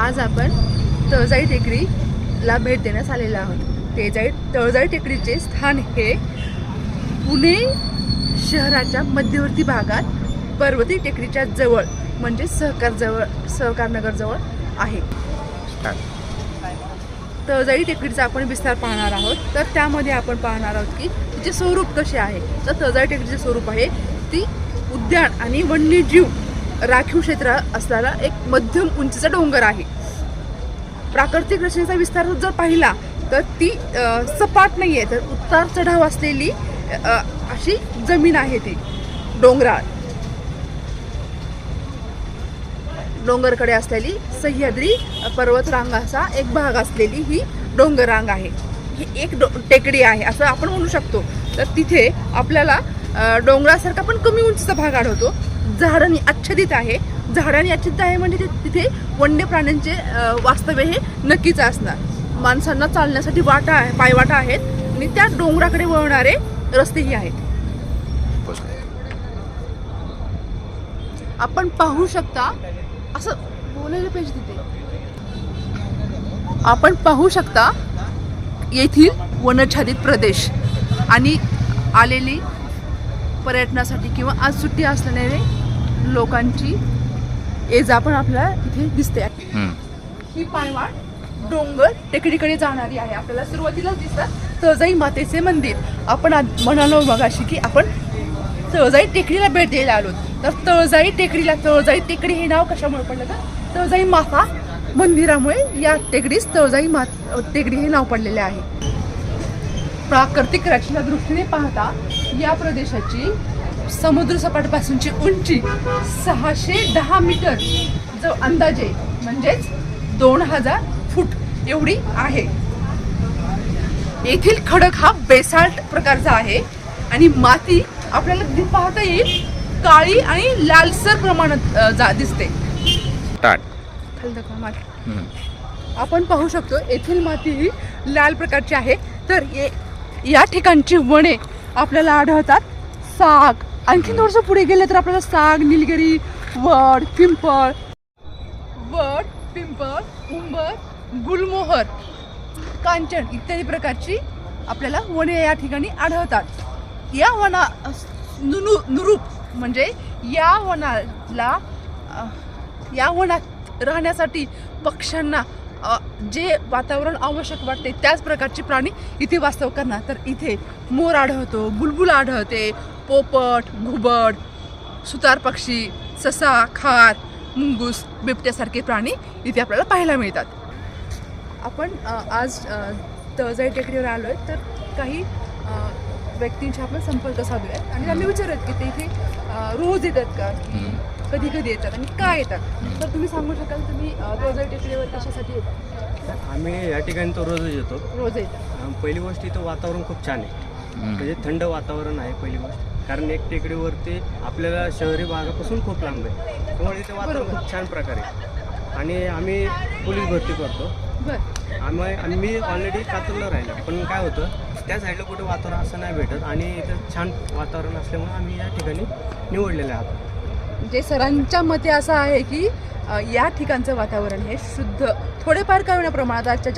आज आपण तळजाई टेकडीला भेट देण्यास आलेलो आहोत। तळजाई टेकडीचे स्थान हे पुणे शहराच्या मध्यवर्ती भागात पर्वती टेकडीच्या जवळ म्हणजे सहकारनगर जवळ आहे। तळजाई टेकडीचा आपण विस्तार पाहणार आहोत। तर त्यामध्ये आपण पाहणार आहोत की तिचे स्वरूप कसे आहे। तर तळजाई टेकडीचे स्वरूप आहे ती उद्यान आणि वन्यजीव राखीव क्षेत्र असलेला एक मध्यम उंचीचा डोंगर आहे। प्राकृतिक रचनेचा विस्तार जर पाहिला तर ती सपाट नाही आहे, तर उतार चढाव असलेली अशी जमीन आहे। ती डोंगरकडे असलेली सह्याद्री पर्वतरांगाचा एक भाग असलेली ही डोंगर रांग आहे। ही एक टेकडी आहे असं आपण म्हणू शकतो। तर तिथे आपल्याला डोंगरासारखा पण कमी उंचीचा भाग आढळतो। झाडांनी आच्छादित आहे। म्हणजे तिथे वन्य प्राण्यांचे वास्तव्य हे नक्कीच असणार। माणसांना चालण्यासाठी पायवाटा आहेत आणि त्या डोंगराकडे वळणारे रस्तेही आहेत। आपण पाहू शकता, असं बोलायला पाहिजे तिथे, आपण पाहू शकता येथील वनच्छादित प्रदेश आणि आलेली पर्यटनासाठी किंवा आज सुट्टी असणारे लोकांची ये जा पण आपल्याला इथे दिसते। ही पायवाट डोंगर टेकडीकडे जाणारी आहे। आपल्याला सुरुवातीलाच दिसतात तळजाई मातेचे मंदिर। आपण म्हणालो मगाशी की आपण तळजाई टेकडीला भेट द्यायला आलो। तर तळजाई टेकडी हे नाव कशामुळे पडलं तर तळजाई माता मंदिरामुळे या टेकडीस टेकडी हे नाव पडलेले आहे। प्राकृतिक रचना दृष्टीने पाहता या प्रदेशाची समुद्र सपाटीपासूनची उंची 610 मीटर जो अंदाजे म्हणजेच 2000 फूट एवढी आहे। येथील खडक हा बेसाल्ट प्रकारचा आहे आणि माती आपल्याला पाहता येईल काळी आणि लालसर प्रमाणात दिसते। आपण पाहू शकतो येथील माती ही लाल प्रकारची आहे। तर या ठिकाणची वने आपल्याला आढळतात। साग, आणखी थोडंसं पुढे गेले तर आपल्याला साग, निलगिरी, वड, पिंपळ, उंबर, गुलमोहर, कांचन इत्यादी प्रकारची आपल्याला वने या ठिकाणी आढळतात। या वना नुरूप म्हणजे या वनात राहण्यासाठी पक्ष्यांना जे वातावरण आवश्यक वाटते त्याच प्रकारचे प्राणी इथे वास्तव करणार। तर इथे मोर आढळतो, बुलबुल आढळते, पोपट, घुबड, सुतार पक्षी, ससा, खार, मुंगूस, बिबट्यासारखे प्राणी इथे आपल्याला पाहायला मिळतात। आपण आज तळजाई टेकडीवर आलोय तर काही व्यक्तींशी आपण संपर्क साधूया आणि त्यांनी विचारत की ते इथे रोज येतात का, कधी कधी येतात आणि काय येतात। तर तुम्ही सांगू शकाल तुम्ही तळजाई टेकडीवर कशासाठी येतात? आम्ही या ठिकाणी तर रोजच येतो। रोज येतात। पहिली गोष्ट इथं वातावरण खूप छान आहे, म्हणजे थंड वातावरण आहे पहिली गोष्ट। कारण एक टेकडीवरती आपल्याला शहरी भागापासून खूप लांब आहे, त्यामुळे इथे वातावरण खूप छान प्रकारे आहे। आणि आम्ही पोलीस भरती करतो। आम्ही ऑलरेडी कात्रजला राहिलो, पण काय होतं त्या साईडला कुठे वातावरण असं नाही भेटत आणि इथं छान वातावरण असल्यामुळे आम्ही या ठिकाणी निवडलेले आहोत। म्हणजे सरांच्या मते असं आहे की या ठिकाणचं वातावरण हे शुद्ध, थोडेफार कमी प्रमाणात आजच्या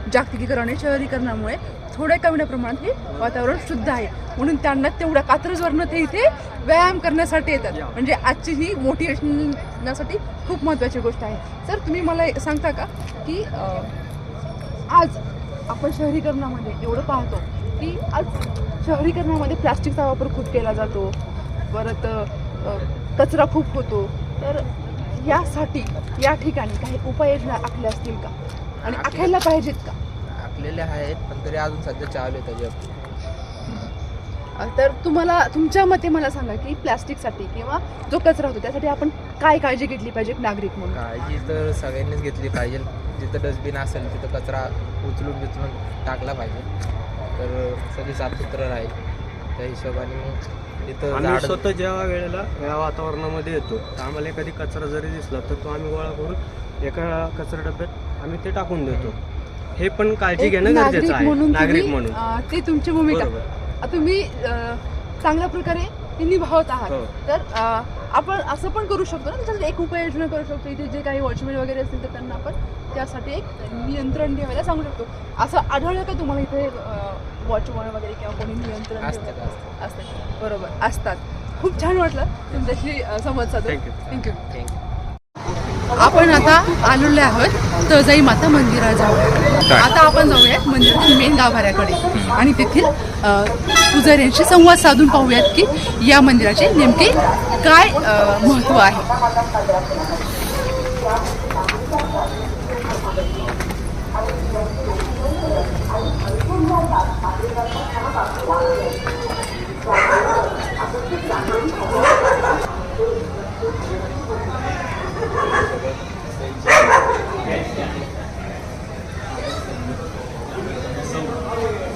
जागतिकीकरण आणि शहरीकरणामुळे थोड्या कमी प्रमाणात हे वातावरण शुद्ध आहे, म्हणून त्यांना तेवढ्या कात्रजवरनं ते इथे व्यायाम करण्यासाठी येतात। म्हणजे आजची ही मोटिवेशनसाठी खूप महत्त्वाची गोष्ट आहे। सर तुम्ही मला सांगता का की आज आपण शहरीकरणामध्ये एवढं पाहतो की आज शहरीकरणामध्ये प्लास्टिकचा वापर खूप केला जातो, परत कचरा खूप होतो। तर यासाठी या ठिकाणी काही उपाययोजना आखल्या असतील का आणि आखायला पाहिजेत का? आखलेल्या आहेत, पण तरी अजून सध्या चालू आहे त्याच्यावर। तर तुमच्या मते मला सांगा की प्लास्टिकसाठी किंवा जो कचरा होतो त्यासाठी आपण काय काळजी घेतली पाहिजे नागरिक म्हणून? काळजी तर सगळ्यांनीच घेतली पाहिजे। जिथं डस्टबिन असेल तिथं कचरा उचलून टाकला पाहिजे, तर सगळी साफसुथरं राहील। त्या हिशोबाने मग इथं आम्ही स्वतः जेव्हा वेळेला या वातावरणामध्ये येतो तर आम्हाला एखादी कचरा जरी दिसला तर तो आम्ही गोळा करून एका कचरा डब्यात आम्ही ते टाकून देतो। हे पण काळजी घेणं गरजेचं आहे नागरिक म्हणून। ते तुमची भूमिका तुम्ही चांगल्या प्रकारे निभावत आहात। तर आपण असं पण करू शकतो ना, त्याच्यासाठी एक उपाययोजना करू शकतो. इथे जे काही वॉचमॅन वगैरे असतील तर त्यांना आपण त्यासाठी एक नियंत्रण ठेवायला सांगू शकतो. असं आढळलं का तुम्हाला इथे वॉचमॅन वगैरे किंवा कोणी नियंत्रण असतात? बरोबर, असतात. खूप छान वाटलं तुमच्याशी संवाद साधून. थँक्यू. थँक्यू. आपण आता आलेलो आहोत तळजाई माता मंदिराजवळ. आता आपण जाऊयात मंदिरातील मेन गाभाऱ्याकडे आणि तेथील पुजाऱ्यांशी संवाद साधून पाहूयात की या मंदिराचे नेमके काय महत्त्व आहे.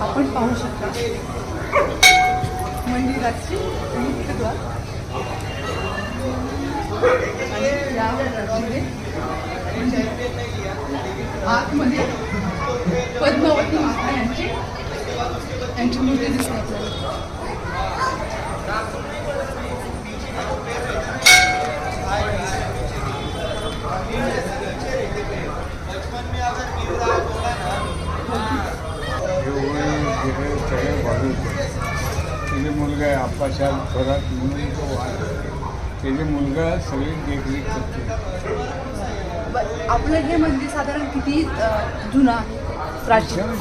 आपण पाहू शकता मंदिराची मुख्यद्वार आणि यामध्ये म्हणजे आतमध्ये पद्मावती माता यांची मूर्ती दिसते आपल्याला. त्याचे मुलगा आहे आप्पासाहेब थोरात म्हणून तो आहे. त्याचे मुलगा सगळी देखरेख करते. आपलं हे मंदिर साधारण किती जुनं आहे? प्राचीन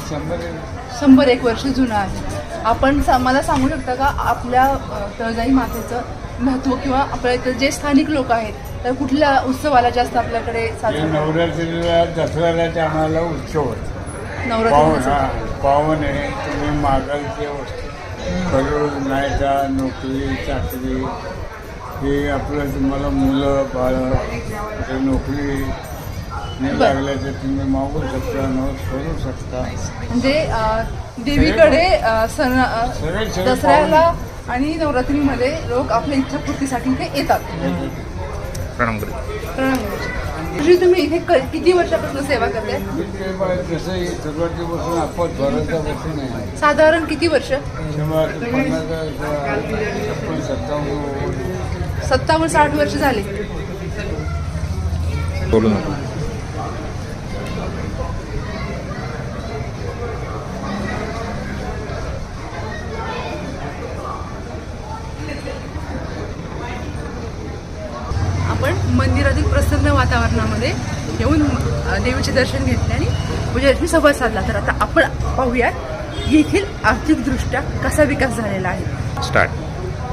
100 वर्ष जुनं आहे. आपण मला सांगू शकता का आपल्या तळजाई मातेचं महत्त्व किंवा आपल्या इथं जे स्थानिक लोक आहेत तर कुठल्या उत्सवाला जास्त आपल्याकडे साजरा नवरात्रीला दसऱ्याला आम्हाला उत्सव होतो. नवरात्री पावन आहे. तुम्ही मागाल ते वस्तू करून नाही का नोकरी चाकरी हे आपलं तुम्हाला मुलं बाळं नोकरी नाही लागल्या तर तुम्ही मागू शकता नवस करू शकता. म्हणजे देवीकडे सण दसऱ्याला आणि नवरात्रीमध्ये लोक आपल्या इच्छापूर्तीसाठी इथे येतात. प्रणाम करतो. तुम्ही इथे किती वर्षापासून सेवा करताय? जसं सुरुवातीपासून आपण थोराच्यापासून आहे. साधारण किती वर्ष? 57-60 वर्ष झाले. बोलू नको. आपण मंदिरातील प्रसन्न वातावरणामध्ये येऊन देवीचे दर्शन घेतले आणि पूजेशी संवाद साधला. तर आता आपण पाहूयात येथील आर्थिकदृष्ट्या कसा विकास झालेला आहे. स्टार्ट.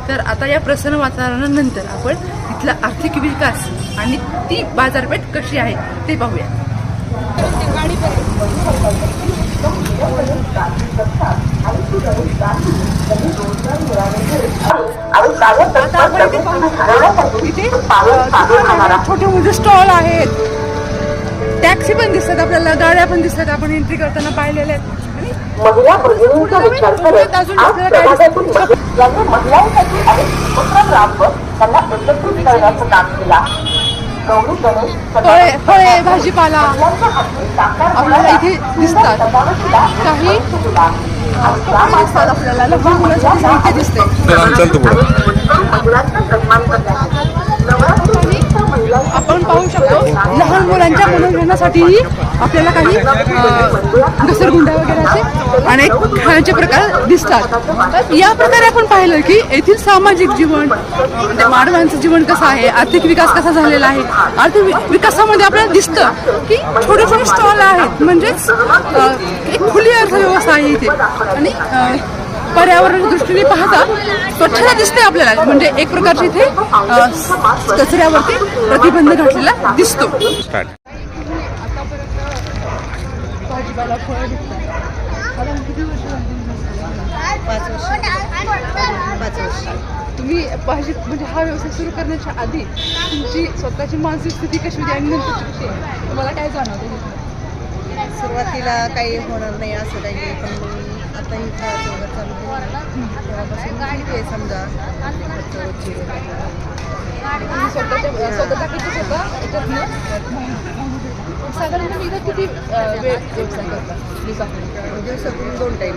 तर आता या प्रसन्न वातावरणानंतर आपण इथला आर्थिक विकास आणि ती बाजारपेठ कशी आहे ते पाहूया. आता आपण इथे पाहू, इथे छोटे मोठे स्टॉल आहेत, टॅक्सी पण दिसतात आपल्याला, गाड्या पण दिसतात. आपण एंट्री करताना पाहिलेल्या आहेत. महिला भगिनींचा विचार करत आज समाजातील यांनी महिलांसाठी अनेक उपक्रम राबवत त्यांना एकत्रित करण्याचं काम केलं आहे. गौरी गणेश फळे भाजीपाला आपल्याला इथे दिसतात. काही दिसतात आपल्याला, लहान मुलांसाठी साहित्य दिसते. महिलांचा सन्मान करण्यासाठी नवरात्रीच्या महिलांच्या आपण पाहू शकतो लहान मुलांच्या मनोरंजनासाठीही आपल्याला काही घसरगुंड्या वगैरे असे अनेक खेळांचे प्रकार दिसतात. तर या प्रकारे आपण पाहिलं की येथील सामाजिक जीवन म्हणजे मानवांचं जीवन कसं आहे, आर्थिक विकास कसा झालेला आहे. आर्थिक विकासामध्ये आपल्याला दिसतं की छोटे छोटे स्टॉल आहेत, म्हणजेच एक खुली अर्थव्यवस्था आहे इथे. आणि पर्यावरणाच्या दृष्टीने पाहता स्वच्छता दिसते आपल्याला, म्हणजे एक प्रकारची इथे कचऱ्यावरती प्रतिबंध घातलेला दिसतो. भाजीपाला फळं दिसतात. किती वर्ष झाली? 5 वर्ष. तुम्ही भाजी म्हणजे हा व्यवसाय सुरू करण्याच्या आधी तुमची स्वतःची मानसिक स्थिती कशी होती आणि नंतरची कशी आहे तुम्हाला काय जाणवतं? सुरुवातीला काही होणार नाही असं काही, पण आता ही फळाचं वगैरे चालू केलं तेव्हापासून ठीक आहे समजा. स्वतःच्या स्वतः साधारणतः मी इथं किती वेळ व्यवसाय करता दिवसातून? दिवसातून 2 टाईम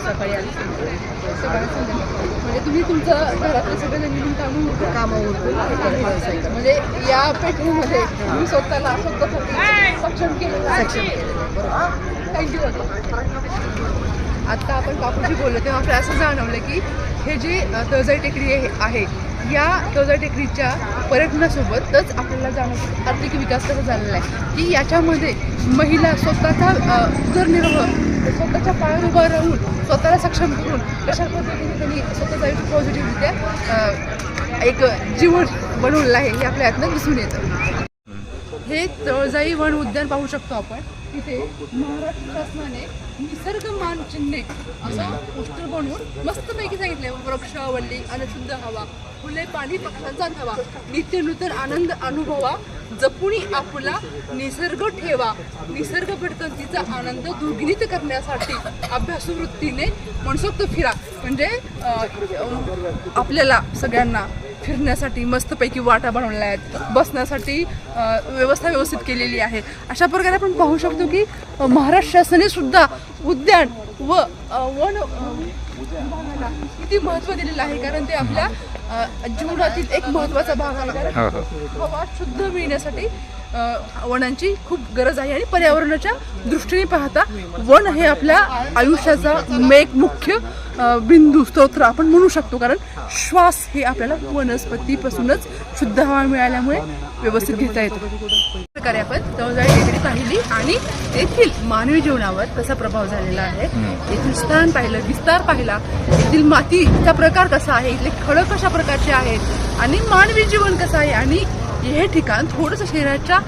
सकाळी आणि संध्याकाळी. सकाळी संध्याकाळी. म्हणजे तुम्ही तुमचं घरातले सगळे नवीन कामं कामावर व्यवसाय करतो. म्हणजे या पेठेमध्ये तुम्ही स्वतःला स्वतःसाठी सक्षम केलं. थँक्यू. आता आपण काकूजी बोललो तेव्हा आपल्याला असं जाणवलं की हे जे तळजाई टेकडी आहे या तळजाई टेकडीच्या पर्यटनासोबतच आपल्याला जाणवतं आर्थिक विकास कसा झालेला आहे की याच्यामध्ये महिला स्वतःचा उदरनिर्वाह स्वतःच्या पायावर उभा राहून स्वतःला सक्षम करून कशा पद्धतीने त्यांनी स्वतःचं आयुष्य पॉझिटिव्हरित्या एक जीवन बनवलेलं आहे हे आपल्या यातनं दिसून येतं. हे तळजाई वन उद्यान पाहू शकतो आपण. तिथे महाराष्ट्र शासनाने निसर्ग मानचिन्हे असं पोस्टर बनवून मस्तपैकी सांगितले वृक्षावल्ली आणि शुद्ध हवा फुले पाणी पक्ष्यांचा धावा नित्य नूतन आनंद अनुभवा जपुणी आपला निसर्ग ठेवा निसर्ग भटकंतीचा आनंद दुर्गुणित करण्यासाठी अभ्यासवृत्तीने मनसोक्त फिरा. म्हणजे आपल्याला सगळ्यांना फिरण्यासाठी मस्तपैकी वाटा बनवल्या आहेत, बसण्यासाठी व्यवस्था व्यवस्थित केलेली आहे. अशा प्रकारे आपण पाहू शकतो की महाराष्ट्र शासनाने सुद्धा उद्यान व वन विभागाला किती महत्त्व दिलेलं आहे कारण ते आपल्या जीवनातील एक महत्त्वाचा भाग आहे. कारण हवा शुद्ध मिळण्यासाठी वनांची खूप गरज आहे आणि पर्यावरणाच्या दृष्टीने पाहता वन हे आपल्या आयुष्याचा एक मुख्य बिंदू स्तोत्र आपण म्हणू शकतो. कारण श्वास हे आपल्याला वनस्पतीपासूनच शुद्ध हवा मिळाल्यामुळे व्यवस्थित घेता येतो. प्रकारे आपण तळजाई टेकडी पाहिली आणि येथील मानवी जीवनावर कसा प्रभाव झालेला आहे, येथील स्थान पाहिलं, विस्तार पाहिला, येथील मातीचा प्रकार कसा आहे, इथले खडक कशा प्रकारचे आहेत आणि मानवी जीवन कसं आहे आणि हे ठिकाण थोडंसं शहराच्या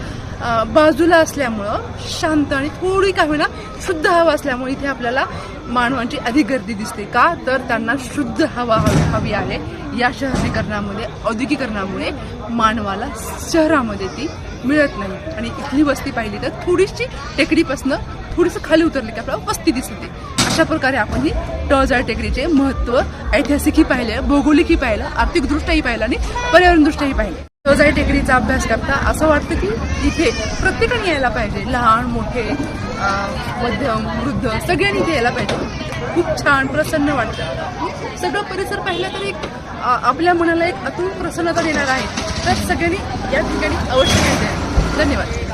बाजूला असल्यामुळं शांत आणि थोडी का होईना शुद्ध हवा असल्यामुळे इथे आपल्याला मानवांची अधिक गर्दी दिसते. का तर त्यांना शुद्ध हवा हवी आहे. या शहरीकरणामध्ये औद्योगिकरणामुळे मानवाला शहरामध्ये ती मिळत नाही आणि इथली वस्ती पाहिली तर थोडीशी टेकडीपासनं थोडीसं खाली उतरली की आपल्याला वस्ती दिसते. अशा प्रकारे आपण ही तळजाई टेकडीचे महत्त्व ऐतिहासिकही पाहिलं, भौगोलिकही पाहिलं, आर्थिकदृष्ट्याही पाहिलं आणि पर्यावरणदृष्ट्याही पाहिलं. तळजाई टेकडीचा अभ्यास करता असं वाटतं की इथे प्रत्येकाने यायला पाहिजे. लहान मोठे मध्यम वृद्ध सगळ्यांनी इथे यायला पाहिजे. खूप छान प्रसन्न वाटतं. सगळं परिसर पाहिला तर एक आपल्या मनाला एक अतूट प्रसन्नता देणार आहे. तर सगळ्यांनी या ठिकाणी अवश्य यायचं आहे. धन्यवाद.